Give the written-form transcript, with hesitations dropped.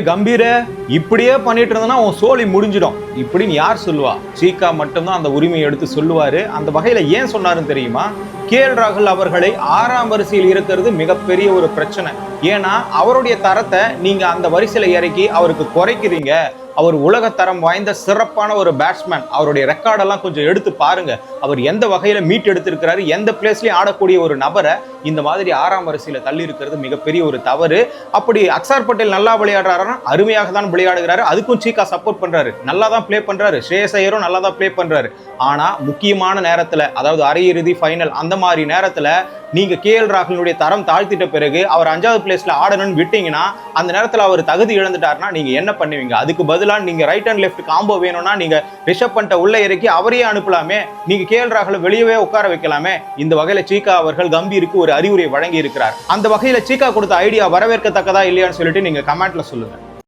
கம்பீர இப்படியே பண்ணிட்டு இருந்தனா உன் சோழி முடிஞ்சிடும் இப்படின்னு யார் சொல்லுவா? சீகா மட்டும்தான் அந்த உரிமையை எடுத்து சொல்லுவாரு. அந்த வகையில ஏன் சொன்னாருன்னு தெரியுமா? ராகுல் அவர்களை 6ஆம் வரிசையில் இருக்கிறது மிகப்பெரிய ஒரு பிரச்சனை. ஏன்னா அவருடைய தரத்தை நீங்க அந்த வரிசையில இறக்கி அவருக்கு குறைக்கிறீங்க. அவர் உலக தரம் வாய்ந்த சிறப்பான ஒரு பேட்ஸ்மேன். அவருடைய ரெக்கார்டெல்லாம் கொஞ்சம் எடுத்து பாருங்க. அவர் எந்த வகையில மீட் எடுத்திருக்கிறாரு, எந்த பிளேஸ்லயும் ஆடக்கூடிய ஒரு நபரை இந்த மாதிரி 6ஆம் வரிசையில தள்ளி இருக்கிறது மிகப்பெரிய ஒரு தவறு. அப்படி அக்ஷர் பட்டேல் நல்லா விளையாடுறாருன்னா அருமையாக தான் விளையாடுகிறாரு. அதுக்கும் சீகா சப்போர்ட் பண்றாரு, நல்லா தான் பிளே பண்றாரு. ஸ்ரேயஸ் ஐயரும் நல்லா தான் பிளே பண்றாரு. ஆனா முக்கியமான நேரத்துல, அதாவது அரையிறுதி ஃபைனல் அந்த மாதிரி நேரத்துல நீங்க ராகுலுடைய தரம் தாழ்த்திட்ட பிறகு அவர் 5வது பிளேஸ்ல ஆடணும்னு விட்டீங்கன்னா அந்த நேரத்துல அவர் தகுதி இழந்துட்டாருன்னா நீங்க என்ன பண்ணுவீங்க? அதுக்கு பதிலா நீங்க ரைட் அண்ட் லெஃப்ட் காம்போ வேணும்னா நீங்க ரிஷப் பண்ட உள்ள இறக்கி அவரையே அனுப்பலாமே. நீங்க ராகுல வெளியவே உட்கார வைக்கலாமே. இந்த வகையில சீகா அவர்கள் கம்பீருக்கு ஒரு அறிவுரை வழங்கி இருக்கிறார். அந்த வகையில சீகா கொடுத்த ஐடியா வரவேற்கத்தக்கதா இல்லையான்னு சொல்லிட்டு நீங்க கமெண்ட்ல சொல்லுங்க.